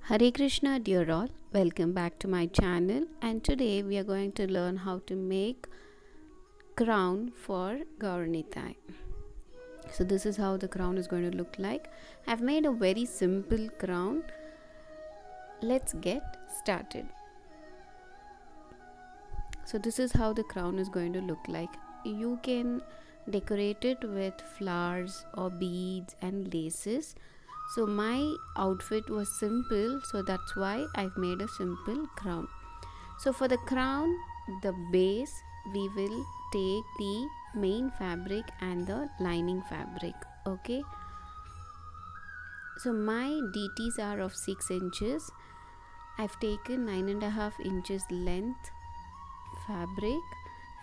Hare Krishna, dear all. Welcome back to my channel, and today we are going to learn how to make crown for Gaura Nitai. So this is how the crown is going to look like. I've made a very simple crown. Let's get started. So this is how the crown is going to look like. You can decorate it with flowers or beads and laces. So my outfit was simple, so that's why I've made a simple crown. So for the crown, the base, we will take the main fabric and the lining fabric. Okay, so my DTs are of 6 inches. I've taken 9.5 inches length fabric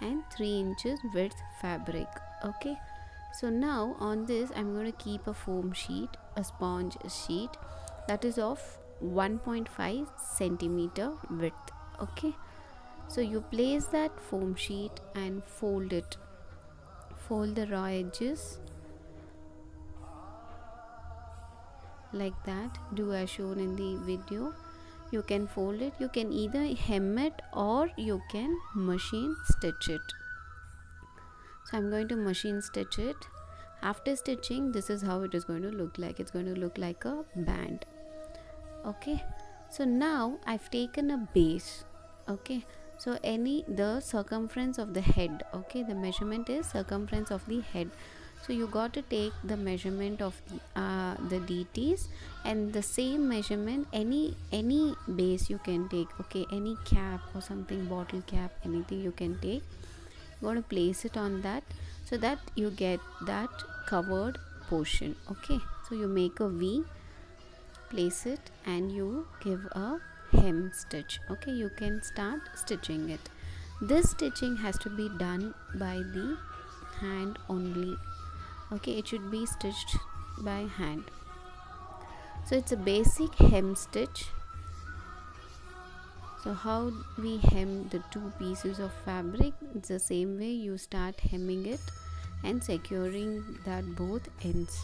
and 3 inches width fabric. Okay, so now on this I'm going to keep a foam sheet, a sponge sheet that is of 1.5 centimeter width. Okay, so you place that foam sheet and fold it. Fold the raw edges like that. Do as shown in the video. You can fold it. You can either hem it or you can machine stitch it. So I'm going to machine stitch it. After stitching, this is how it is going to look like. It's going to look like a band. Okay, so now I've taken a base. Okay, so the circumference of the head. Okay, the measurement is circumference of the head. So you got to take the measurement of the DTs, and the same measurement any base you can take. Okay, any cap or something, bottle cap, anything you can take. Going to place it on that so that you get that covered portion. Okay, so you make a V, place it, and you give a hem stitch. Okay, you can start stitching it. This stitching has to be done by the hand only. Okay, it should be stitched by hand. So it's a basic hem stitch. So how we hem the two pieces of fabric, it's the same way you start hemming it and securing that both ends.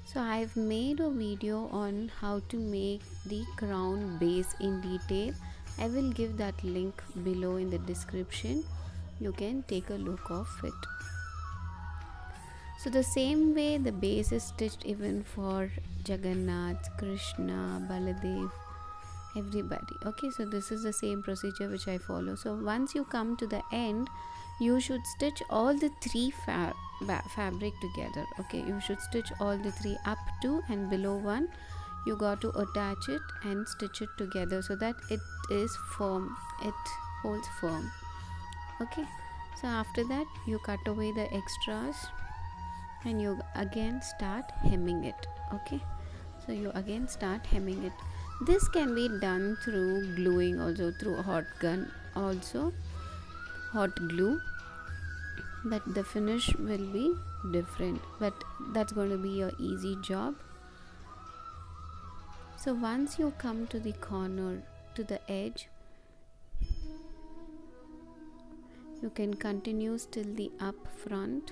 So I've made a video on how to make the crown base in detail. I will give that link below in the description. You can take a look of it. So the same way the base is stitched even for Jagannath, Krishna, Baladev, everybody. Okay, so this is the same procedure which I follow. So once you come to the end, you should stitch all the three fabric together. Okay, you should stitch all the three up to and below one. You got to attach it and stitch it together so that it is firm, it holds firm. Okay, so after that you cut away the extras and you again start hemming it. Okay, so you again start hemming it. This can be done through gluing also, through a hot gun also, hot glue, but the finish will be different, but that's going to be your easy job. So once you come to the corner, to the edge, you can continue still the up front.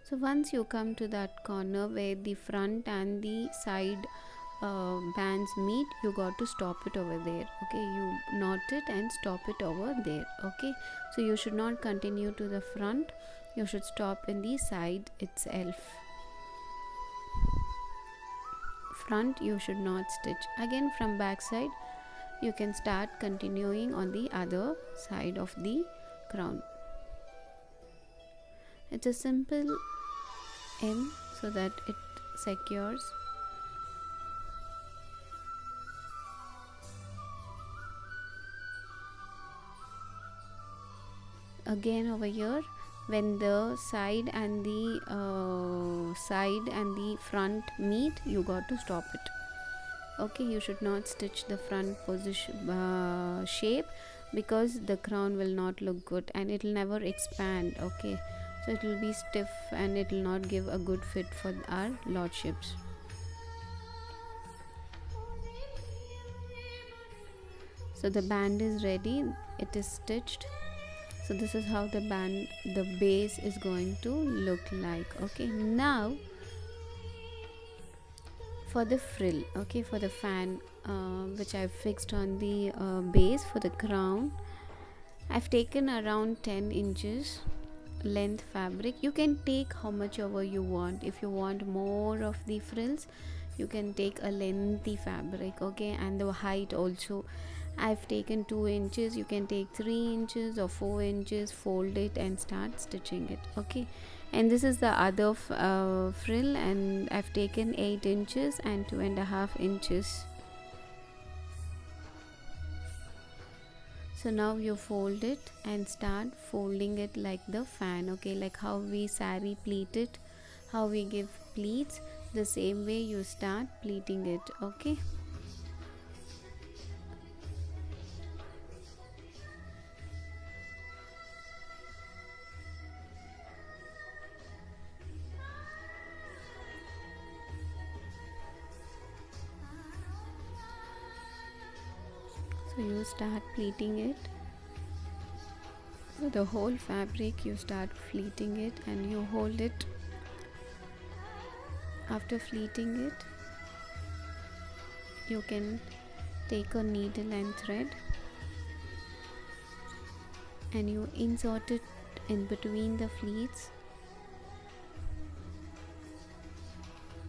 So once you come to that corner where the front and the side bands meet, you got to stop it over there. Okay, you knot it and stop it over there. Okay, so you should not continue to the front, you should stop in the side itself. Front you should not stitch. Again from back side you can start continuing on the other side of the crown. It's a simple M so that it secures. Again over here, when the side and the front meet, you got to stop it. Okay, you should not stitch the front position shape because the crown will not look good and it will never expand. Okay, so it will be stiff and it will not give a good fit for our lordships. So the band is ready, it is stitched. So this is how the base is going to look like. Okay, now for the frill, okay, for the fan which I've fixed on the base for the crown, I've taken around 10 inches length fabric. You can take how much ever you want. If you want more of the frills, you can take a lengthy fabric, okay, and the height also. I've taken 2 inches, you can take 3 inches or 4 inches, fold it and start stitching it, okay. And this is the other frill, and I've taken 8 inches and 2.5 inches. So now you fold it and start folding it like the fan, okay, like how we sari pleat it, how we give pleats, the same way you start pleating it, okay. So you start pleating it. So the whole fabric you start pleating it and you hold it. After pleating it, you can take a needle and thread and you insert it in between the pleats.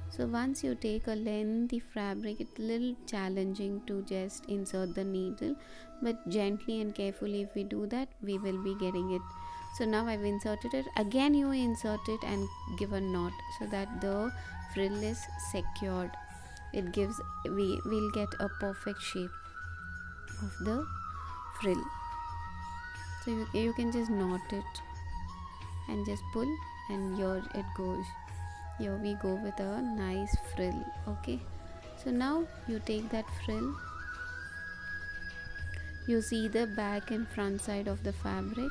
So once you take a lengthy fabric, it's a little challenging to just insert the needle, but gently and carefully if we do that, we will be getting it. So now I've inserted it. Again you insert it and give a knot so that the frill is secured. It gives, we will get a perfect shape of the frill. So you can just knot it and just pull, and here it goes. Here we go with a nice frill, okay. So now you take that frill, you see the back and front side of the fabric,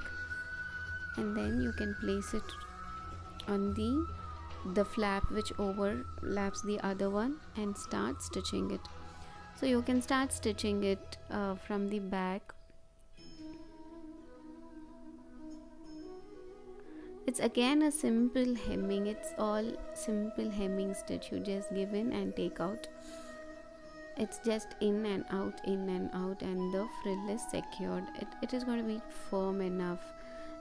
and then you can place it on the flap which overlaps the other one and start stitching it. So you can start stitching it from the back. It's again a simple hemming, it's all simple hemming stitch. You just give in and take out. It's just in and out, and the frill is secured. It is going to be firm enough.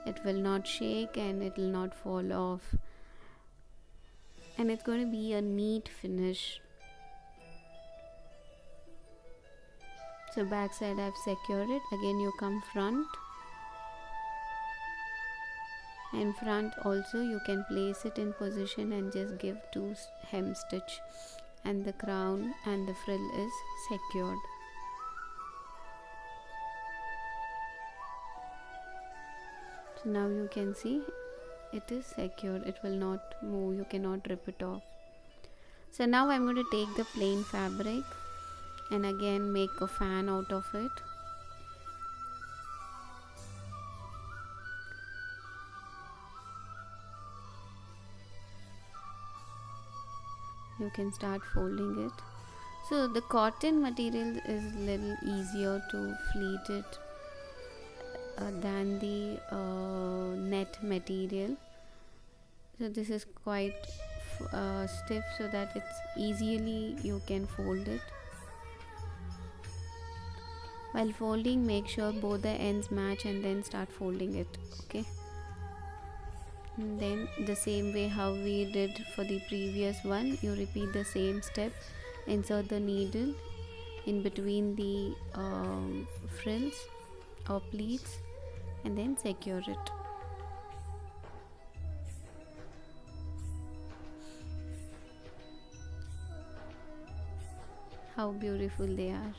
It will not shake and it will not fall off. And it's going to be a neat finish. So back side I've secured it. Again you come front. And front also you can place it in position and just give 2 hem stitch, and the crown and the frill is secured. So now you can see it is secured, it will not move, you cannot rip it off. So now I'm going to take the plain fabric and again make a fan out of it. You can start folding it. So the cotton material is little easier to pleat it than the net material. So this is quite stiff, so that it's easily you can fold it. While folding, make sure both the ends match and then start folding it, okay. And then the same way how we did for the previous one, you repeat the same step. Insert the needle in between the frills or pleats and then secure it. How beautiful they are.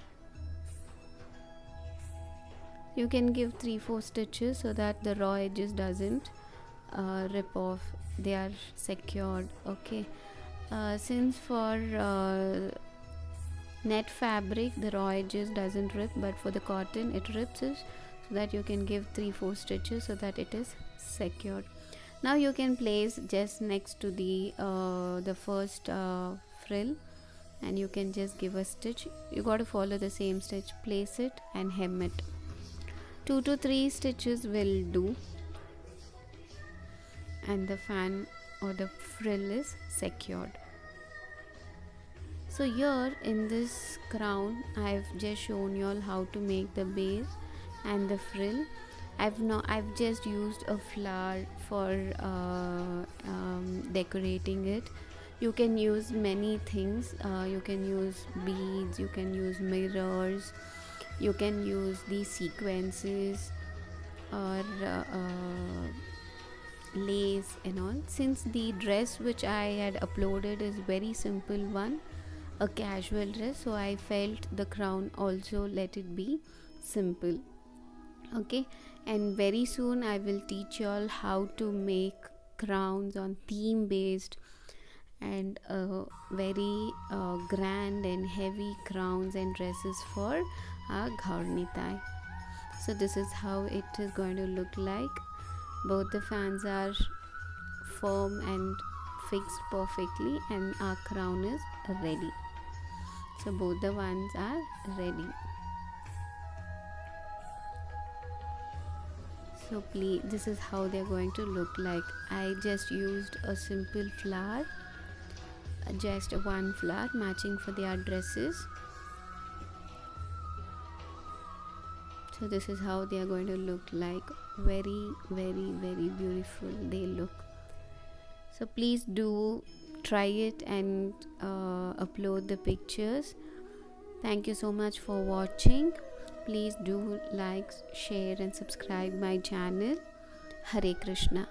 You can give 3-4 stitches so that the raw edges doesn't rip off, they are secured, okay. Since for net fabric the raw edges doesn't rip, but for the cotton it rips it, so that you can give 3-4 stitches so that it is secured. Now you can place just next to the first frill, and you can just give a stitch. You got to follow the same stitch, place it and hem it. 2 to 3 stitches will do, and the fan or the frill is secured. So here in this crown I've just shown you all how to make the base and the frill. I've just used a flower for decorating it. You can use many things. You can use beads, you can use mirrors, you can use these sequences or lace and all. Since the dress which I had uploaded is very simple one, a casual dress, so I felt the crown also let it be simple. Okay, and very soon I will teach you all how to make crowns on theme based and very grand and heavy crowns and dresses for our Gaura Nitai. So this is how it is going to look like. Both the fans are firm and fixed perfectly, and our crown is ready. So both the ones are ready. So please, this is how they are going to look like. I just used a simple flower, just one flower matching for their dresses. So this is how they are going to look like. Very, very, very beautiful they look. So please do try it and upload the pictures. Thank you so much for watching. Please do like, share and subscribe my channel. Hare Krishna.